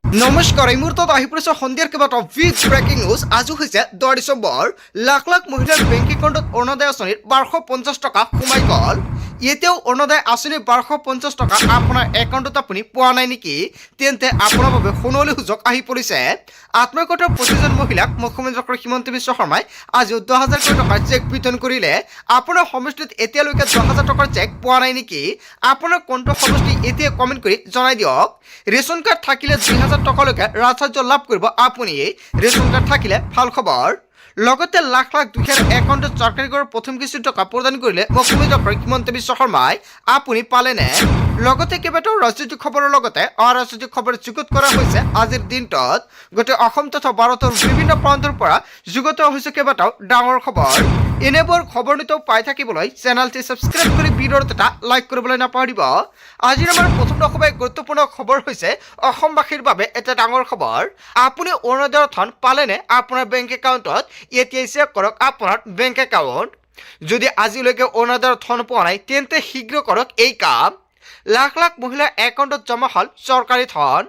নমস্কাৰ, এই মুহূৰ্তত আহি পৰিছে সন্ধিয়াৰ কেইবাটাও বিগ ব্ৰেকিং নিউজ। আজি হৈছে 10 ডিচেম্বৰ। লাখ লাখ মহিলাৰ বেংক একাউণ্টত অৰুণোদয় আঁচনিৰ 1250 টকা সোমাই গ'ল। এতিয়াও অৰুণোদয় আঁচনিৰ 1250 টকা আপোনাৰ একাউণ্টত আপুনি পোৱা নাই নেকি? তেন্তে আপোনাৰ বাবে সোণালী সুযোগ আহি পৰিছে। আত্মসহায়ক প্ৰতিজন মহিলাক মুখ্যমন্ত্ৰী ডক্টৰ হিমন্ত বিশ্ব শৰ্মাই আজি 10,000 কোটি টকাৰ চেক বিতৰণ কৰিলে। আপোনাৰ সমষ্টিত এতিয়ালৈকে 10,000 টকাৰ চেক পোৱা নাই নেকি? আপোনাৰ কোনটো সমষ্টি এতিয়া কমেণ্ট কৰি জনাই দিয়ক। ৰেচন কাৰ্ড থাকিলে 2,000 টকালৈকে ৰাজসাহায্য লাভ কৰিব আপুনি। ৰেচন কাৰ্ড থাকিলে ভাল খবৰ। লগতে লাখ লাখ দুখীয়াৰ একাউণ্টত চৰকাৰী কৰৰ প্ৰথম কিস্তিৰ টকা প্ৰদান কৰিলে মুখ্যমন্ত্ৰী ডক্টৰ হিমন্ত বিশ্ব শৰ্মাই। আপুনি পালেনে? লগতে কেইবাটাও ৰাজনৈতিক খবৰৰ লগতে অৰাজনৈতিক খবৰ যুগুত কৰা হৈছে আজিৰ দিনটোত। গোটেই অসম তথা ভাৰতৰ বিভিন্ন প্ৰান্তৰ পৰা যুগুত হৈছে কেইবাটাও ডাঙৰ খবৰ। এনেবোৰ খবৰ নিতৌ পাই থাকিবলৈ চেনেলটি ছাবস্ক্ৰাইব কৰি ভিডিঅ'ত এটা লাইক কৰিবলৈ নাপাহৰিব। আজিৰ আমাৰ প্ৰথম সবাই গুৰুত্বপূৰ্ণ খবৰ হৈছে অসমবাসীৰ বাবে এটা ডাঙৰ খবৰ। আপুনি অৰুণোদয়ৰ ধন পালেনে আপোনাৰ বেংক একাউণ্টত? এতিয়াই চেক কৰক আপোনাৰ বেংক একাউণ্ট। যদি আজিলৈকে অৰুণোদয়ৰ ধন পোৱা নাই তেন্তে শীঘ্ৰ কৰক এই কাম। লাখ লাখ মহিলাৰ একাউণ্টত জমা হ'ল চৰকাৰী ধন।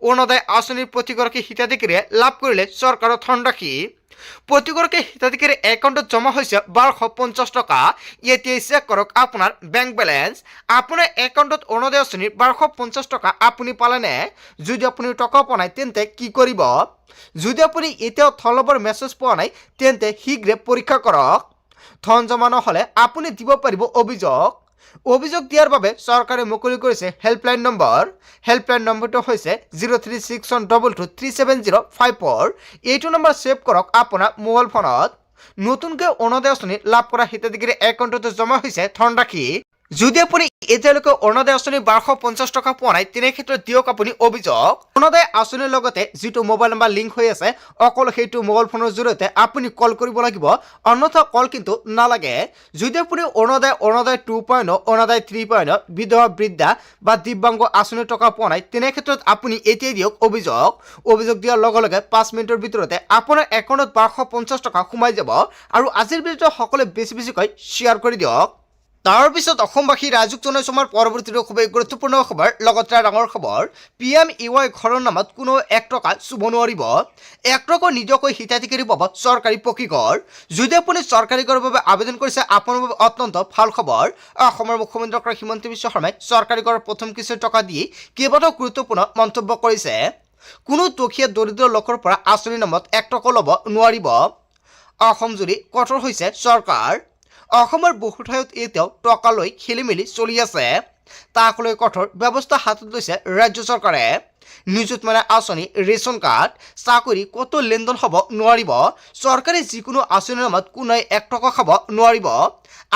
অৰুণোদয় আঁচনিৰ প্ৰতিগৰাকী হিতাধিকাৰীয়ে লাভ কৰিলে চৰকাৰৰ ধনৰাশি। প্ৰতিগৰাকী হিতাধিকাৰীৰ একাউণ্টত জমা হৈছে 1250 টকা। এতিয়াই চেক কৰক আপোনাৰ বেংক বেলেঞ্চ। আপোনাৰ একাউণ্টত অৰুণোদয় আঁচনিৰ 1250 টকা আপুনি পালেনে? যদি আপুনি টকা পোৱা নাই তেন্তে কি কৰিব? যদি আপুনি এতিয়াও ধন ল'বৰ মেছেজ পোৱা নাই তেন্তে শীঘ্ৰে পৰীক্ষা কৰক। ধন জমা নহ'লে আপুনি দিব পাৰিব অভিযোগ। অভিযোগ দিয়াৰ বাবে চৰকাৰে মুকলি কৰিছে হেল্পলাইন নম্বৰ। হেল্পলাইন নম্বৰটো হৈছে 0361223705। এইটো নম্বৰ ছেভ কৰক আপোনাৰ মোবাইল ফোনত। নতুনকৈ অৰুণোদয় আঁচনি লাভ কৰা হিতাধিকাৰীৰ একাউণ্টত জমা হৈছে ধনৰাশি। যদি আপুনি এতিয়ালৈকে অৰুণোদয় আঁচনিৰ 1250 টকা পোৱা নাই তেনে ক্ষেত্ৰত দিয়ক আপুনি অভিযোগ। অৰুণোদয় আঁচনিৰ লগতে যিটো মোবাইল নম্বৰ লিংক হৈ আছে অকল সেইটো মোবাইল ফোনৰ জৰিয়তে আপুনি কল কৰিব লাগিব, অন্যথা কল কিন্তু নালাগে। যদি আপুনি অৰুণোদয় 2.0, অৰুণোদয় 3.0, বিধৱা বৃদ্ধা বা দিব্যাংগ আঁচনিৰ টকা পোৱা নাই তেনে ক্ষেত্ৰত আপুনি এতিয়াই দিয়ক অভিযোগ। অভিযোগ দিয়াৰ লগে লগে 5 মিনিটৰ ভিতৰতে আপোনাৰ একাউণ্টত 1250 টকা সোমাই যাব। আৰু আজিৰ ভিডিঅ'টো সকলোৱে বেছি বেছিকৈ শ্বেয়াৰ কৰি দিয়ক। তাৰপিছত অসমবাসী ৰাইজক জনাইছো আমাৰ পৰৱৰ্তী খুবেই গুৰুত্বপূৰ্ণ খবৰ। লগতে ডাঙৰ খবৰ, PMEY ঘৰৰ নামত কোনো 1 টকা চুব নোৱাৰিব। 1 টকা নিদিয়াকৈ হিতাধিকাৰী পাব চৰকাৰী পকী ঘৰ। যদি আপুনি চৰকাৰী ঘৰৰ বাবে আবেদন কৰিছে আপোনাৰ বাবে অত্যন্ত ভাল খবৰ। অসমৰ মুখ্যমন্ত্ৰী ডক্টৰ হিমন্ত বিশ্ব শৰ্মাই চৰকাৰী ঘৰৰ প্ৰথম কিস্তিৰ টকা দি কেইবাটাও গুৰুত্বপূৰ্ণ মন্তব্য কৰিছে। কোনো দুখীয়া দৰিদ্ৰ লোকৰ পৰা আঁচনিৰ নামত 1 টকা ল'ব নোৱাৰিব। অসম জুৰি কঠোৰ হৈছে চৰকাৰ। অসমৰ বহু ঠাইত এতিয়াও টকা লৈ খেলিমেলি চলি আছে। তাক লৈ কঠোৰ ব্যৱস্থা হাতত লৈছে ৰাজ্য চৰকাৰে। নিযুত মইনা আঁচনি, ৰেচন কাৰ্ড, চাকৰি ক'তো লেনদেন হ'ব নোৱাৰিব। চৰকাৰী যিকোনো আঁচনিৰ নামত কোনোৱে 1 টকা খাব নোৱাৰিব।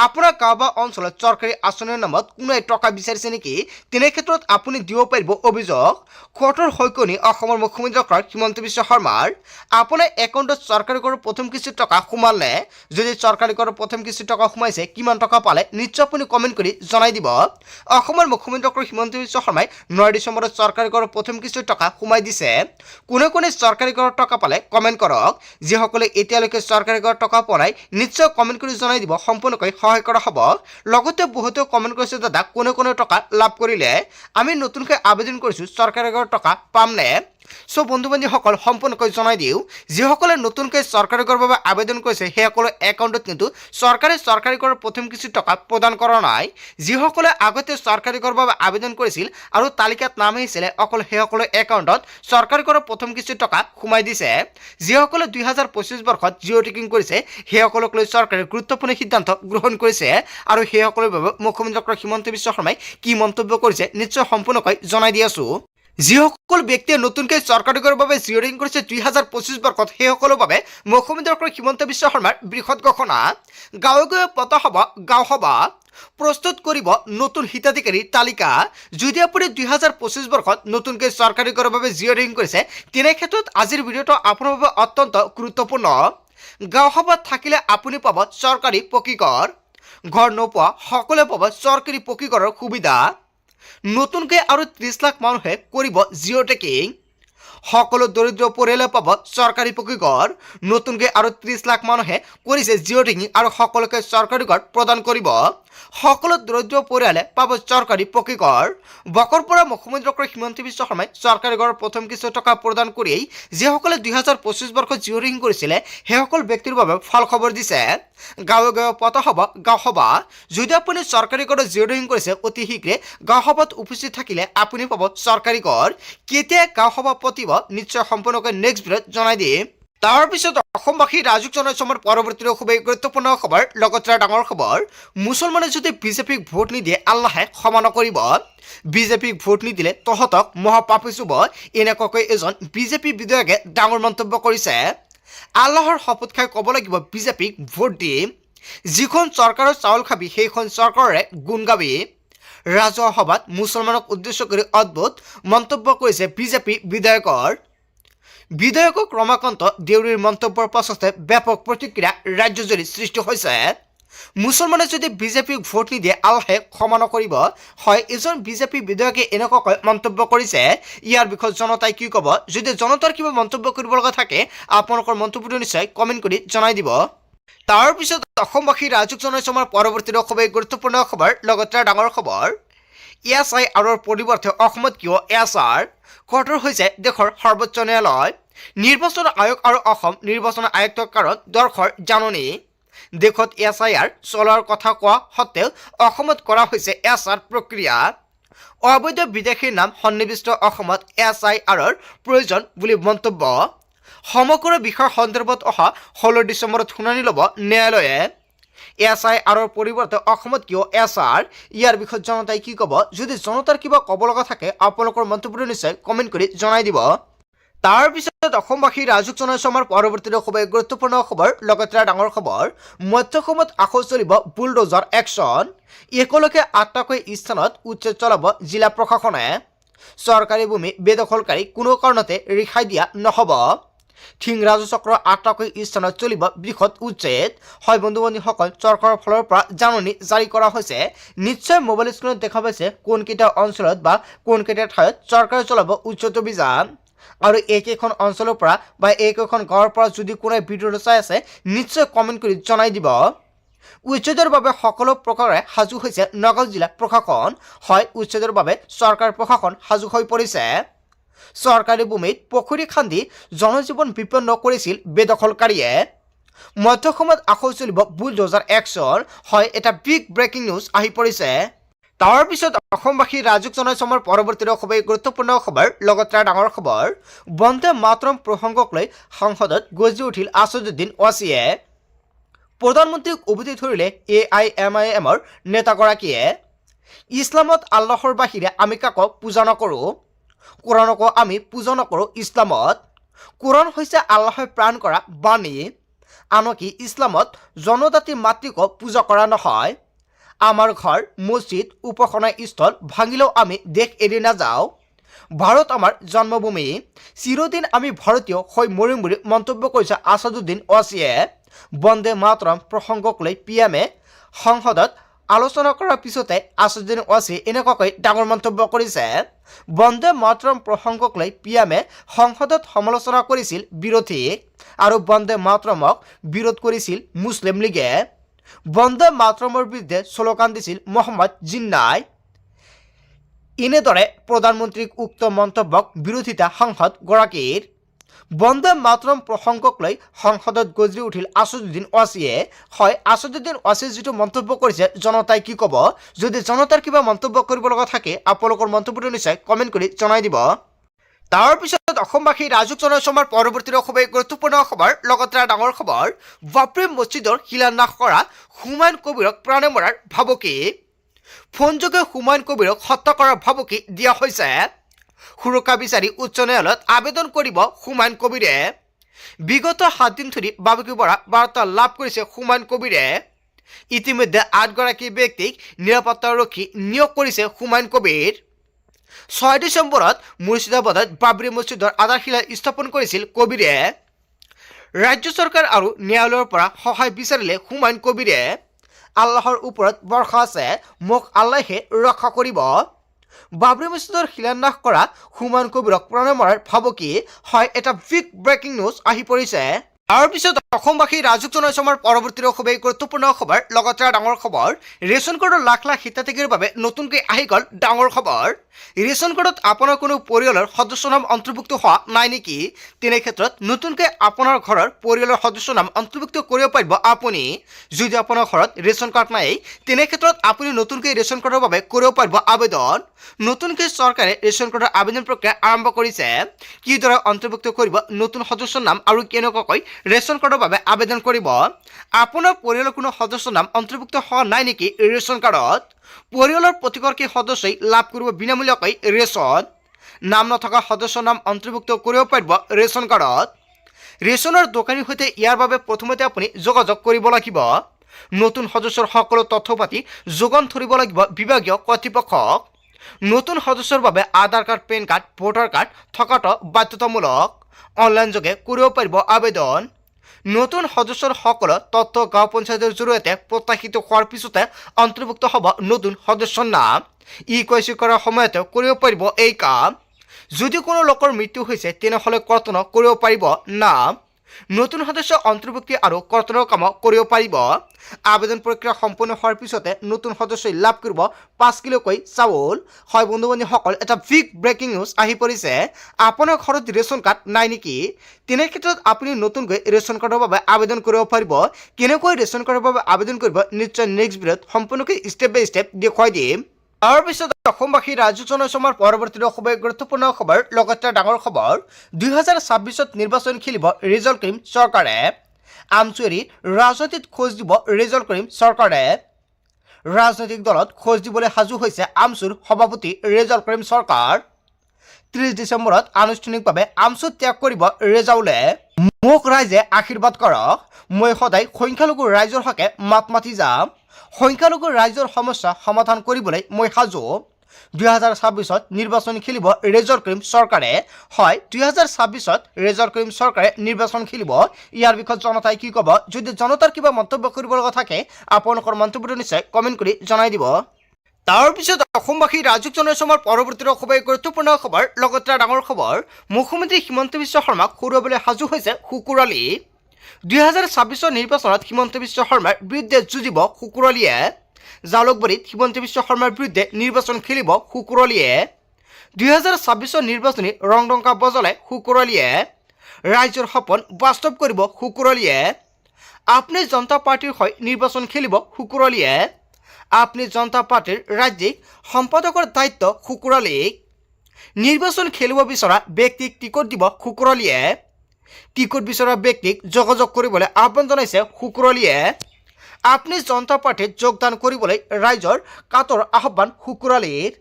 আপোনাৰ গাঁও বা অঞ্চলত চৰকাৰী আঁচনিৰ নামত কোনোৱে টকা বিচাৰিছে নেকি? তেনে ক্ষেত্ৰত আপুনি দিব পাৰিব অভিযোগ। কঠোৰ হৈকনি অসমৰ মুখ্যমন্ত্ৰী ডক্টৰ হিমন্ত বিশ্ব শৰ্মাৰ। আপোনাৰ একাউণ্টত চৰকাৰী কৰৰ প্ৰথম কিস্তিৰ টকা সোমালে? যদি চৰকাৰী কৰৰ প্ৰথম কিস্তিৰ টকা সোমাইছে, কিমান টকা পালে নিশ্চয় আপুনি কমেণ্ট কৰি জনাই দিব। অসমৰ মুখ্যমন্ত্ৰী ডক্টৰ হিমন্ত বিশ্ব শৰ্মাই 9 ডিচেম্বৰত চৰকাৰী কৰৰ প্ৰথম কিস্তিৰ টকা সোমাই দিছে। কোনে কোনে চৰকাৰী কৰৰ টকা পালে কমেণ্ট কৰক। যিসকলে এতিয়ালৈকে চৰকাৰী কৰৰ টকা পোৱা নাই নিশ্চয় কমেণ্ট কৰি জনাই দিব, সম্পূৰ্ণকৈ সহায় কৰা হ'ব। লগতে বহুতে কমেণ্ট কৰিছে, দাদা কোনে কোনে টকা লাভ কৰিলে? আমি নতুনকৈ আবেদন কৰিছোঁ, চৰকাৰী কৰৰ টকা পামনে? সো বন্ধু বান্ধৱীসকল সম্পূৰ্ণকৈ জনাই দিওঁ, যিসকলে নতুনকৈ চৰকাৰী কৰৰ বাবে আবেদন কৰিছে সেইসকলৰ একাউণ্টত কিন্তু চৰকাৰী কৰৰ প্ৰথম কিস্তিৰ টকা প্ৰদান কৰা নাই। যিসকলে আগতে চৰকাৰী কৰৰ বাবে আবেদন কৰিছিল আৰু তালিকাত নাম আহিছিলে অকল সেইসকলৰ একাউণ্টত চৰকাৰী কৰৰ প্ৰথম কিস্তিৰ টকা সোমাই দিছে। যিসকলে 2025 বৰ্ষত জিঅ' টেকিং কৰিছে সেইসকলক লৈ চৰকাৰে গুৰুত্বপূৰ্ণ সিদ্ধান্ত গ্ৰহণ কৰিছে। আৰু সেইসকলৰ বাবে মুখ্যমন্ত্ৰী ডক্টৰ হিমন্ত বিশ্ব শৰ্মাই কি মন্তব্য কৰিছে নিশ্চয় সম্পূৰ্ণকৈ জনাই দি আছো। যিসকল ব্যক্তিয়ে নতুনকৈ চৰকাৰী কৰৰ বাবে জিঅ' টেকিং কৰিছে 2025 বৰ্ষত সেইসকলৰ বাবে মুখ্যমন্ত্ৰী ডক্টৰ হিমন্ত বিশ্ব শৰ্মাৰ বৃহৎ ঘোষণা। গাঁৱে গাঁৱে পতা হ'ব গাঁও সভা, প্ৰস্তুত কৰিব নতুন হিতাধিকাৰীৰ তালিকা। যদি আপুনি 2025 বৰ্ষত নতুনকৈ চৰকাৰী কৰৰ বাবে জিঅ' টেকিং কৰিছে তেনে ক্ষেত্ৰত আজিৰ ভিডিঅ'টো আপোনাৰ বাবে অত্যন্ত গুৰুত্বপূৰ্ণ। গাঁও সভাত থাকিলে আপুনি পাব চৰকাৰী পকী ঘৰ। ঘৰ নোপোৱা সকলোৱে পাব চৰকাৰী পকী ঘৰৰ সুবিধা। নতুনকৈ আৰু 30 লাখ মানুহে কৰিব জিঅ' টেকিং। সকলো দৰিদ্ৰ পৰিয়ালে পাব চৰকাৰী পকী ঘৰ। নতুনকৈ আৰু 30 লাখ মানুহে কৰিছে জিঅ' টেগিং আৰু সকলোকে চৰকাৰী ঘৰ প্ৰদান কৰিব। সকলো দৰিদ্ৰ পৰিয়ালে পাব চৰকাৰী পকী ঘৰ। বকৰ পৰা মুখ্যমন্ত্ৰী ডক্টৰ হিমন্ত বিশ্ব শৰ্মাই চৰকাৰী ঘৰৰ প্ৰথম কিছু টকা প্ৰদান কৰি যিসকলে 2025 বৰ্ষত জিঅ' টেগিং কৰিছিলে সেইসকল ব্যক্তিৰ বাবে ভাল খবৰ দিছে। গাঁৱে গাঁৱে পতা হ'ব গাঁও সভা। যদি আপুনি চৰকাৰী ঘৰত জিঅ' টেগিং কৰিছে অতি শীঘ্ৰে গাঁও সভাত উপস্থিত থাকিলে আপুনি পাব চৰকাৰী ঘৰ। কেতিয়া গাঁও সভা পাতিব নিশ্চয় সম্পূৰ্ণকৈ নেক্সট ভিডিঅ'ত জনাই দিম। তাৰপিছত অসমবাসী ৰাজুক জনসমৰ পৰৱৰ্তী খুবেই গুৰুত্বপূৰ্ণ খবৰ, লগতে ডাঙৰ খবৰ। মুছলমানে যদি বিজেপিক ভোট নিদিয়ে আল্লাহে ক্ষমা নকৰিব। বিজেপিক ভোট নিদিলে তহঁতক মহাপাপী চুব, এনেকুৱাকৈ এজন বিজেপি বিধায়কে ডাঙৰ মন্তব্য কৰিছে। আল্লাহৰ শপত খাই ক'ব লাগিব বিজেপিক ভোট দিম। যিখন চৰকাৰৰ চাউল খাবি সেইখন চৰকাৰৰে গুণ গাবি। ৰাজহুৱা সভাত মুছলমানক উদ্দেশ্য কৰি অদ্ভুত মন্তব্য কৰিছে বিজেপি বিধায়কৰ। বিধায়কক ৰমাকান্ত দেউৰীৰ মন্তব্যৰ পাছতে ব্যাপক প্ৰতিক্ৰিয়া ৰাজ্যজুৰি সৃষ্টি হৈছে। মুছলমানে যদি বিজেপিক ভোট নিদিয়ে আল্লাহে ক্ষমা নকৰিব। হয়, এজন বিজেপি বিধায়কে এনেকুৱাকৈ মন্তব্য কৰিছে। ইয়াৰ বিষয়ে জনতাই কি ক'ব? যদি জনতাৰ কিবা মন্তব্য কৰিব লগা থাকে আপোনালোকৰ মন্তব্যটো নিশ্চয় কমেণ্ট কৰি জনাই দিব। তাৰপিছত অসমবাসী ৰাজুক জনসমৰ পৰৱৰ্তী খুবেই গুৰুত্বপূৰ্ণ খবৰ, লগতে ডাঙৰ খবৰ। SIRৰ পৰিৱৰ্তে অসমত কিয় SR? কঠোৰ হৈছে দেশৰ সৰ্বোচ্চ ন্যায়ালয়। নিৰ্বাচন আয়োগ আৰু অসম নিৰ্বাচন আয়ুক্তৰ কাৰত দৰ্শৰ জাননী। দেশত SIR চলোৱাৰ কথা কোৱা সত্ত্বেও অসমত কৰা হৈছে SR প্ৰক্ৰিয়া। অবৈধ বিদেশীৰ নাম সন্নিৱিষ্ট অসমত SIRৰ প্ৰয়োজন বুলি মন্তব্য। সমগ্ৰ বিষয়ৰ সন্দৰ্ভত অহা 16 ডিচেম্বৰত শুনানি ল'ব ন্যায়ালয়ে। SIRৰ পৰিৱৰ্তে অসমত কিয় SR? ইয়াৰ বিষয়ে জনতাই কি ক'ব? যদি জনতাৰ কিবা ক'ব লগা থাকে আপোনালোকৰ মন্তব্যটো নিশ্চয় কমেণ্ট কৰি জনাই দিব। তাৰপিছত অসমবাসী ৰাজুক জনসমৰ পৰৱৰ্তী খুবেই গুৰুত্বপূৰ্ণ খবৰ, লগতে ডাঙৰ খবৰ। মধ্যসমত আকৌ চলিব বুলডোজাৰ একশ্যন। একেলগে 8টাকৈ স্থানত উচ্ছেদ চলাব জিলা প্ৰশাসনে। চৰকাৰী ভূমি বেদখলকাৰী কোনো কাৰণতে ৰেহাই দিয়া নহ'ব। থিং ৰাজু চক্ৰ 8টাকৈ স্থানত চলিব বৃহৎ উচ্ছেদ। হয় বন্ধু বান্ধৱীসকল, চৰকাৰৰ ফালৰ পৰা জাননী জাৰি কৰা হৈছে। নিশ্চয় মোবাইল স্ক্ৰীণত দেখা পাইছে কোনকেইটা অঞ্চলত বা কোনকেইটা ঠাইত চৰকাৰে চলাব উচ্ছেদ অভিযান। আৰু এইকেইখন অঞ্চলৰ পৰা বা এইকেইখন গাঁৱৰ পৰা যদি কোনোবাই ভিডিঅ'টো চাই আছে নিশ্চয় কমেণ্ট কৰি জনাই দিব। উচ্ছেদৰ বাবে সকলো প্ৰকাৰে সাজু হৈছে নগাঁও জিলা প্ৰশাসন। হয়, উচ্ছেদৰ বাবে চৰকাৰ প্ৰশাসন সাজু হৈ পৰিছে। চৰকাৰী ভূমিত পুখুৰী খান্দি জনজীৱন বিপন্ন কৰিছিল বেদখলকাৰীয়ে। মধ্যসমত আকৌ চলিব বুলডোজাৰ একশ্যন। হয়, এটা বিগ ব্ৰেকিং নিউজ আহি পৰিছে। তাৰপিছত অসমবাসী ৰাজুক জনসমৰ পৰৱৰ্তী খুবেই গুৰুত্বপূৰ্ণ খবৰ, লগতে ডাঙৰ খবৰ। বন্দে মাতৰম প্ৰসংগক লৈ সংসদত গৰ্জি উঠিল আছাদুদ্দিন ওৱাইচিয়ে। প্ৰধানমন্ত্ৰীক উভতি ধৰিলে AIMIMৰ নেতাগৰাকীয়ে। ইছলামত আল্লাহৰ বাহিৰে আমি কাকো পূজা নকৰোঁ। কোৰাণকো আমি পূজা নকৰোঁ ইছলামত। কোৰাণ হৈছে আল্লাহে প্ৰাণ কৰা বাণী। আনকি ইছলামত জনজাতি মাতৃকো পূজা কৰা নহয়। আমাৰ ঘৰ মছজিদ উপাসনা স্থল ভাঙিলেও আমি দেশ এৰি নাযাওঁ। ভাৰত আমাৰ জন্মভূমি। চিৰদিন আমি ভাৰতীয় হৈ মৰিম বুলি মন্তব্য কৰিছে আছাদুদ্দিন ওৱাইচিয়ে। বন্দে মাতৰম প্ৰসংগক লৈ PMে সংসদত আলোচনা কৰাৰ পিছতে আছাদুদ্দিন ওৱাইচিয়ে এনেকুৱাকৈ ডাঙৰ মন্তব্য কৰিছে। বন্দে মাতৰম প্ৰসংগক লৈ PMে সংসদত সমালোচনা কৰিছিল বিৰোধীক আৰু বন্দে মাতৰমক বিৰোধ কৰিছিল মুছলিম লীগে। বন্দে মাতৰমৰ বিৰুদ্ধে শ্লোগান দিছিল মহম্মদ জিন্নাই। এনেদৰে প্ৰধানমন্ত্ৰীক উক্ত মন্তব্যক বিৰোধিতা সাংসদগৰাকীৰ। বন্দে মাতৰম প্ৰসংগক লৈ সংসদত গৰ্জি উঠিল আছাদুদ্দিন ওৱাইচিয়ে। হয়, আছাদুদ্দিন ওৱাইচিয়ে যিটো মন্তব্য কৰিছে জনতাই কি ক'ব? যদি জনতাৰ কিবা মন্তব্য কৰিব লগা থাকে আপোনালোকৰ মন্তব্যটো নিশ্চয় কমেণ্ট কৰি জনাই দিব। তাৰপিছত অসমবাসী ৰাজুক জনসমৰ পৰৱৰ্তী খুবেই গুৰুত্বপূৰ্ণ খবৰ, লগতে ডাঙৰ খবৰ। বাবৰি মছজিদৰ শিলান্যাস কৰা হুমায়ুন কবিৰক প্ৰাণে মৰাৰ ভাবুকি। ফোনযোগে হুমায়ুন কবিৰক হত্যা কৰাৰ ভাবুকি দিয়া হৈছে। সুৰক্ষা বিচাৰি উচ্চ ন্যায়ালয়ত আবেদন কৰিব হুমায়ুন কবিৰে। বিগত 7 দিন ধৰি ভাবুকি পৰা বাৰ্তা লাভ কৰিছে হুমায়ুন কবিৰে। ইতিমধ্যে 8গৰাকী ব্যক্তিক নিৰাপত্তাৰক্ষী নিয়োগ কৰিছে হুমায়ুন কবিৰ। 6 ডিচেম্বৰত মুৰ্ছিদাবাদত বাবৰি মছজিদৰ আধাৰশিলা স্থাপন কৰিছিল কবিৰে। ৰাজ্য চৰকাৰ আৰু ন্যায়ালয়ৰ পৰা সহায় বিচাৰিলে হুমায়ুন কবিৰে। আল্লাহৰ ওপৰত ভৰসা আছে, মোক আল্লাহে ৰক্ষা কৰিব। বাবৰি মছজিদৰ শিলান্যাস কৰা হুমায়ুন কবিৰক প্ৰণয় মৰাৰ ভাবুকি হয় এটা বিগ ব্ৰেকিং নিউজ আহি পৰিছে। তাৰ পিছত অসমবাসী ৰাজুক জনাইছে আমাৰ পৰৱৰ্তী খুবেই গুৰুত্বপূৰ্ণ খবৰ, লগতে ডাঙৰ খবৰ, ৰেচন কাৰ্ডৰ লাখ লাখ হিতাধিকাৰীৰ বাবে নতুনকৈ আহি গ'ল ডাঙৰ খবৰ। ৰেচন কাৰ্ডত আপোনাৰ কোনো পৰিয়ালৰ সদস্যৰ নাম অন্তৰ্ভুক্ত হোৱা নাই নেকি? তেনে ক্ষেত্ৰত নতুনকৈ আপোনাৰ ঘৰৰ পৰিয়ালৰ সদস্যৰ নাম অন্তৰ্ভুক্ত কৰিব পাৰিব আপুনি। যদি আপোনাৰ ঘৰত ৰেচন কাৰ্ড নাই, তেনে ক্ষেত্ৰত আপুনি নতুনকৈ ৰেচন কাৰ্ডৰ বাবে কৰিব পাৰিব আবেদন। নতুনকৈ চৰকাৰে ৰেচন কাৰ্ডৰ আবেদন প্ৰক্ৰিয়া আৰম্ভ কৰিছে। কিদৰে অন্তৰ্ভুক্ত কৰিব নতুন সদস্যৰ নাম আৰু কেনেকুৱাকৈ ৰেচন কাৰ্ডৰ বাবে আবেদন কৰিব? আপোনাৰ পৰিয়ালৰ কোনো সদস্যৰ নাম অন্তৰ্ভুক্ত হোৱা নাই নেকি ৰেচন কাৰ্ডত? পৰিয়ালৰ প্ৰতিগৰাকী সদস্যই লাভ কৰিব বিনামূলীয়াকৈ ৰেচন। নাম নথকা সদস্যৰ নাম অন্তৰ্ভুক্ত কৰিব পাৰিব ৰেচন কাৰ্ডত। ৰেচনৰ দোকানীৰ সৈতে ইয়াৰ বাবে প্ৰথমতে আপুনি যোগাযোগ কৰিব লাগিব। নতুন সদস্যৰ সকলো তথ্য পাতি যোগান ধৰিব লাগিব বিভাগীয় কৰ্তৃপক্ষক। নতুন সদস্যৰ বাবে Aadhaar card, PAN card, voter card থকাটো বাধ্যতামূলক। অনলাইন যোগে কৰিব পাৰিব আবেদন। নতুন সদস্যৰ সকলো তথ্য গাঁও পঞ্চায়তৰ জৰিয়তে প্ৰত্যাশিত হোৱাৰ পিছতে অন্তৰ্ভুক্ত হ'ব নতুন সদস্যৰ নাম। KYC কৰাৰ সময়তে কৰিব পাৰিব এই কাম। যদি কোনো লোকৰ মৃত্যু হৈছে তেনেহ'লে কৰ্তন কৰিব পাৰিব নাম। নতুন সদস্য অন্তৰ্ভুক্তি আৰু কৰ্তনৰ কাম কৰিব পাৰিব। আবেদন প্ৰক্ৰিয়া সম্পূৰ্ণ হোৱাৰ পিছতে নতুন সদস্যই লাভ কৰিব 5 কিলোকৈ চাউল। হয় বন্ধু বান্ধৱীসকল, এটা বিগ ব্ৰেকিং নিউজ আহি পৰিছে। আপোনাৰ ঘৰত ৰেচন কাৰ্ড নাই নেকি? তেনে ক্ষেত্ৰত আপুনি নতুনকৈ ৰেচন কাৰ্ডৰ বাবে আবেদন কৰিব পাৰিব। কেনেকৈ ৰেচন কাৰ্ডৰ বাবে আবেদন কৰিব নিশ্চয় নেক্সট ভিডিঅ'ত সম্পূৰ্ণকৈ ষ্টেপ বাই ষ্টেপ দেখুৱাই দিম। তাৰপিছত অসমবাসী ৰাজুক জনাইছে আমাৰ পৰৱৰ্তী খুবেই গুৰুত্বপূৰ্ণ খবৰ, লগতে ডাঙৰ খবৰ। 2026ত নিৰ্বাচন খেলিব ৰিজাল্ট কৰিম চৰকাৰে। আমচুৰিত ৰাজনীতিত খোজ দিব ৰিজাল্ট কৰিম চৰকাৰে। ৰাজনৈতিক দলত খোজ দিবলৈ সাজু হৈছে আমচুৰ সভাপতি ৰিজাল্ট কৰিম চৰকাৰ। 30 ডিচেম্বৰত আনুষ্ঠানিকভাৱে আমচু ত্যাগ কৰিব ৰেজাউলে। মোক ৰাইজে আশীৰ্বাদ কৰক, মই সদায় সংখ্যালঘু ৰাইজৰ হকে মাত মাতি যাম। সংখ্যালঘু ৰাইজৰ সমস্যা সমাধান কৰিবলৈ মই সাজু। 2026ত নিৰ্বাচন খেলিব ৰিজাল্ট কৰিম চৰকাৰে। হয়, 2026ত ৰিজাল্ট কৰিম চৰকাৰে নিৰ্বাচন খেলিব। ইয়াৰ বিষয়ত জনতাই কি ক'ব? যদি জনতাৰ কিবা মন্তব্য কৰিব লগা থাকে আপোনালোকৰ মন্তব্যটো নিশ্চয় কমেণ্ট কৰি জনাই দিব। তাৰপিছত অসমবাসী ৰাজুক জনাইছে আমাৰ পৰৱৰ্তী খুবেই গুৰুত্বপূৰ্ণ খবৰ, লগতে ডাঙৰ খবৰ। মুখ্যমন্ত্ৰী হিমন্ত বিশ্ব শৰ্মাক হৰুৱাবলৈ সাজু হৈছে শুকুৰালী। 2026ৰ নিৰ্বাচনত হিমন্ত বিশ্ব শৰ্মাৰ বিৰুদ্ধে যুঁজিব শুকুৰালীয়ে। জালুকবাৰীত হিমন্ত বিশ্ব শৰ্মাৰ বিৰুদ্ধে নিৰ্বাচন খেলিব শুকুৰালীয়ে। 2026ৰ নিৰ্বাচনী ৰংডংকা বজালে শুকুৰালীয়ে। ৰাইজৰ সপোন বাস্তৱ কৰিব শুকুৰালীয়ে। আপনি জনতা পাৰ্টিৰ হৈ নিৰ্বাচন খেলিব শুকুৰালীয়ে। আপনি জনতা পাৰ্টিৰ ৰাজ্যিক সম্পাদকৰ দায়িত্ব শুকুৰালীক। নিৰ্বাচন খেলিব বিচৰা ব্যক্তিক টিকট দিব শুকুৰালীয়ে। টিকট বিচৰা ব্যক্তিক যোগাযোগ কৰিবলৈ আহ্বান জনাইছে শুকুৰালীয়ে। আপনি জনতা পাৰ্টিত যোগদান কৰিবলৈ ৰাইজৰ কাতৰ আহ্বান শুকুৰালীৰ।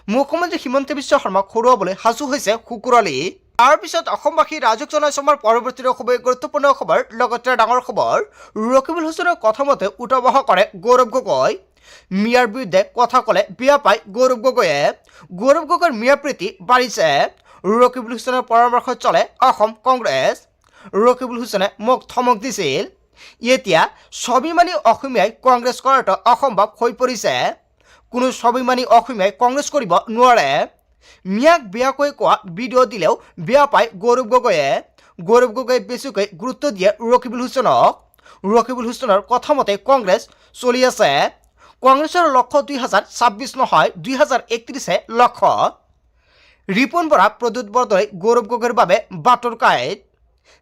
মুখ্যমন্ত্ৰী হিমন্ত বিশ্ব শৰ্মাক হৰুৱাবলৈ সাজু হৈছে শুকুৰালী। তাৰপিছত অসমবাসী ৰাজুক জনাইছে আমাৰ পৰৱৰ্তী খুবেই গুৰুত্বপূৰ্ণ খবৰ, লগতে ডাঙৰ খবৰ। ৰকিবুল হুছেইনৰ কথা মতে উঠাবহ কৰে গৌৰৱ গগৈ। মিয়াৰ বিৰুদ্ধে কথা ক'লে বেয়া পায় গৌৰৱ গগৈয়ে। গৌৰৱ গগৈৰ মিয়া প্ৰীতি বাঢ়িছে। ৰকিবুল হুছেইনৰ পৰামৰ্শত চলে অসম কংগ্ৰেছ। ৰকিবুল হুছেইনে মোক ধমক দিছিল। এতিয়া স্বাভিমানী অসমীয়াই কংগ্ৰেছ কৰাটো অসম্ভৱ হৈ পৰিছে। কোনো স্বাভিমানী অসমীয়াই কংগ্ৰেছ কৰিব নোৱাৰে। মিয়াক বেয়াকৈ কোৱা ভিডিঅ' দিলেও বেয়া পায় গৌৰৱ গগৈয়ে। গৌৰৱ গগৈয়ে বেছিকৈ গুৰুত্ব দিয়ে ৰকিবুল হুছেইনক। ৰকিবুল হুছেইনৰ কথা মতে কংগ্ৰেছ চলি আছে। কংগ্ৰেছৰ লক্ষ্য 2026 নহয় 2031হে লক্ষ্য। ৰিপুণ বৰা, প্ৰদ্যুৎ বৰদলৈ গৌৰৱ গগৈৰ বাবে বাটৰ কাঁইট।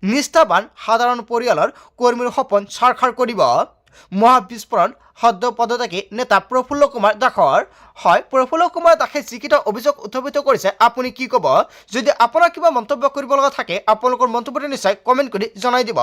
নিষ্ঠাবান সাধাৰণ পৰিয়ালৰ কৰ্মীৰ সপোন ছাৰখাৰ কৰিব। মহাবিস্ফোৰণ সদ্য পদত্যাগী নেতা প্ৰফুল্ল কুমাৰ দাসৰ। হয়, প্ৰফুল্ল কুমাৰ দাসে যিকেইটা অভিযোগ উত্থাপিত কৰিছে আপুনি কি ক'ব? যদি আপোনাৰ কিবা মন্তব্য কৰিব লগা থাকে আপোনালোকৰ মন্তব্যটো নিশ্চয় কমেণ্ট কৰি জনাই দিব।